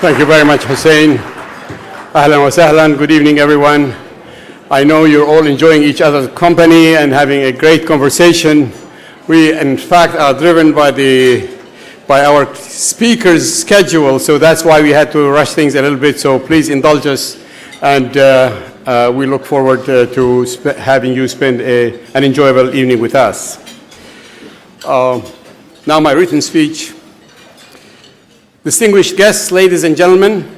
Thank you very much, Hussein. Ahlan wa sahlan. Good evening, everyone. I know you're all enjoying each other's company and having a great conversation. We, in fact, are driven by our speaker's schedule, so that's why we had to rush things a little bit. So please indulge us, and we look forward to having you spend an enjoyable evening with us. Now my written speech. Distinguished guests, ladies and gentlemen,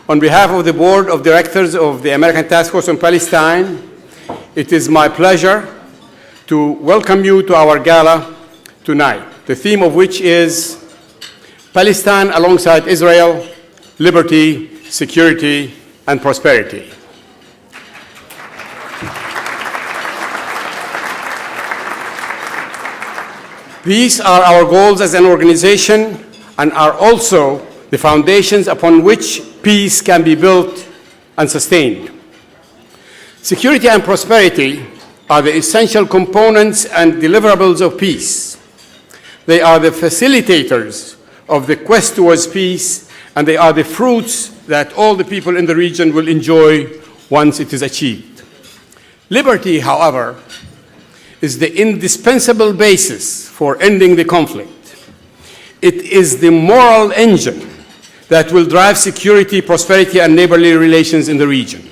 on behalf of the Board of Directors of the American Task Force on Palestine, it is my pleasure to welcome you to our gala tonight, the theme of which is Palestine alongside Israel, liberty, security, and prosperity. These are our goals as an organization and are also the foundations upon which peace can be built and sustained. Security and prosperity are the essential components and deliverables of peace. They are the facilitators of the quest towards peace, and they are the fruits that all the people in the region will enjoy once it is achieved. Liberty, however, is the indispensable basis for ending the conflict. It is the moral engine that will drive security, prosperity, and neighborly relations in the region.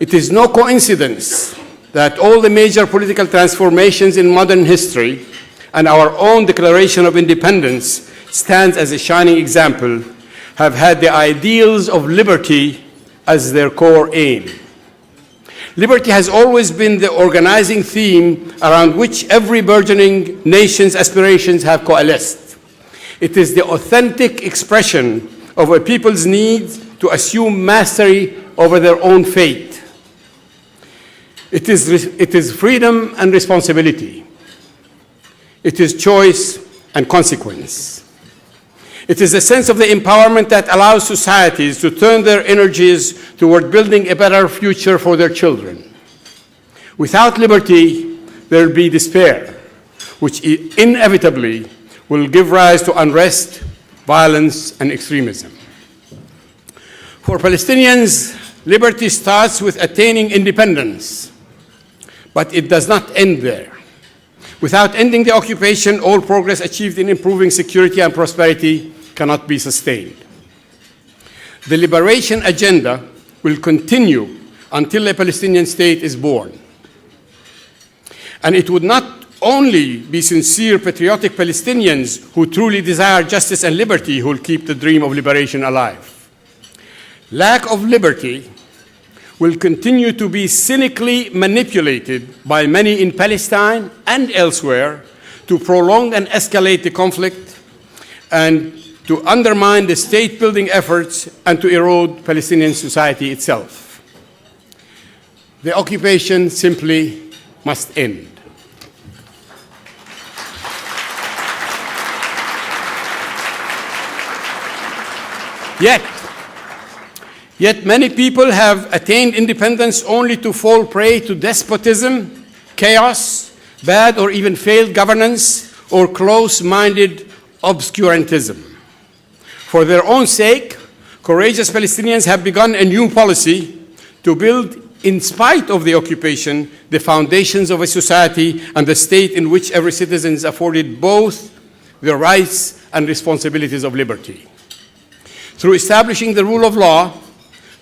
It is no coincidence that all the major political transformations in modern history and our own Declaration of Independence stands as a shining example, have had the ideals of liberty as their core aim. Liberty has always been the organizing theme around which every burgeoning nation's aspirations have coalesced. It is the authentic expression of a people's need to assume mastery over their own fate. It is freedom and responsibility. It is choice and consequence. It is a sense of the empowerment that allows societies to turn their energies toward building a better future for their children. Without liberty, there will be despair, which inevitably will give rise to unrest, violence, and extremism. For Palestinians, liberty starts with attaining independence, but it does not end there. Without ending the occupation, all progress achieved in improving security and prosperity cannot be sustained. The liberation agenda will continue until a Palestinian state is born. And it would not only be sincere, patriotic Palestinians who truly desire justice and liberty who will keep the dream of liberation alive. Lack of liberty will continue to be cynically manipulated by many in Palestine and elsewhere to prolong and escalate the conflict and to undermine the state-building efforts and to erode Palestinian society itself. The occupation simply must end. Yet many people have attained independence only to fall prey to despotism, chaos, bad or even failed governance, or close-minded obscurantism. For their own sake, courageous Palestinians have begun a new policy to build, in spite of the occupation, the foundations of a society and a state in which every citizen is afforded both the rights and responsibilities of liberty. Through establishing the rule of law,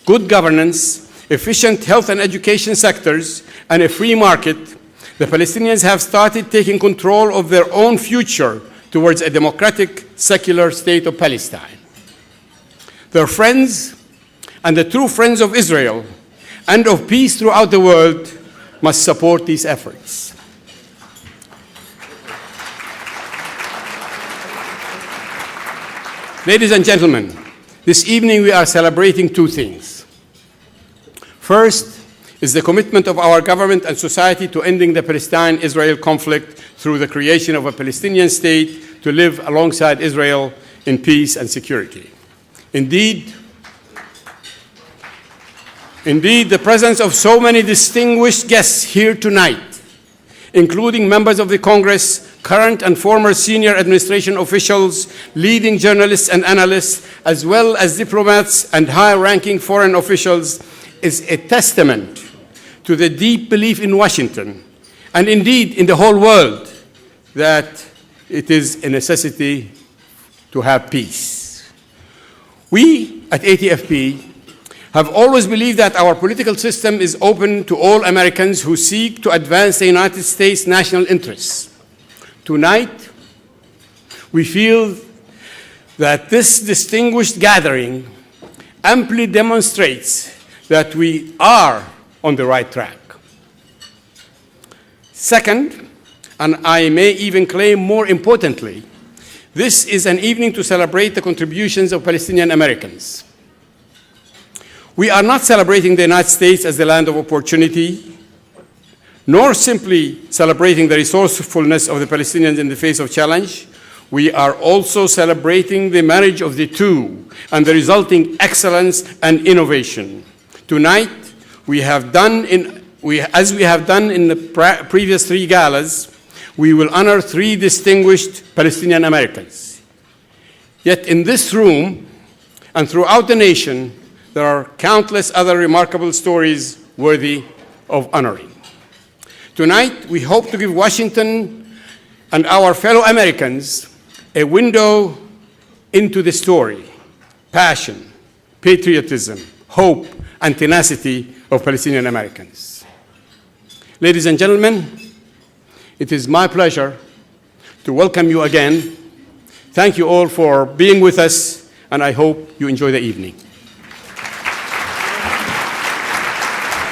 good governance, efficient health and education sectors, and a free market, the Palestinians have started taking control of their own future towards a democratic, secular state of Palestine. Their friends and the true friends of Israel and of peace throughout the world must support these efforts. Ladies and gentlemen, this evening we are celebrating two things. First is the commitment of our government and society to ending the Palestine-Israel conflict through the creation of a Palestinian state to live alongside Israel in peace and security. Indeed, the presence of so many distinguished guests here tonight, including members of the Congress, current and former senior administration officials, leading journalists and analysts, as well as diplomats and high-ranking foreign officials, is a testament to the deep belief in Washington, and indeed in the whole world, that it is a necessity to have peace. We at ATFP have always believed that our political system is open to all Americans who seek to advance the United States' national interests. Tonight, we feel that this distinguished gathering amply demonstrates that we are on the right track. Second, and I may even claim more importantly, this is an evening to celebrate the contributions of Palestinian Americans. We are not celebrating the United States as the land of opportunity, nor simply celebrating the resourcefulness of the Palestinians in the face of challenge. We are also celebrating the marriage of the two and the resulting excellence and innovation. Tonight, as we have done in the previous three galas, we will honor three distinguished Palestinian Americans. Yet in this room and throughout the nation, there are countless other remarkable stories worthy of honoring. Tonight, we hope to give Washington and our fellow Americans a window into the story, passion, patriotism, hope, and tenacity of Palestinian Americans. Ladies and gentlemen, it is my pleasure to welcome you again. Thank you all for being with us, and I hope you enjoy the evening.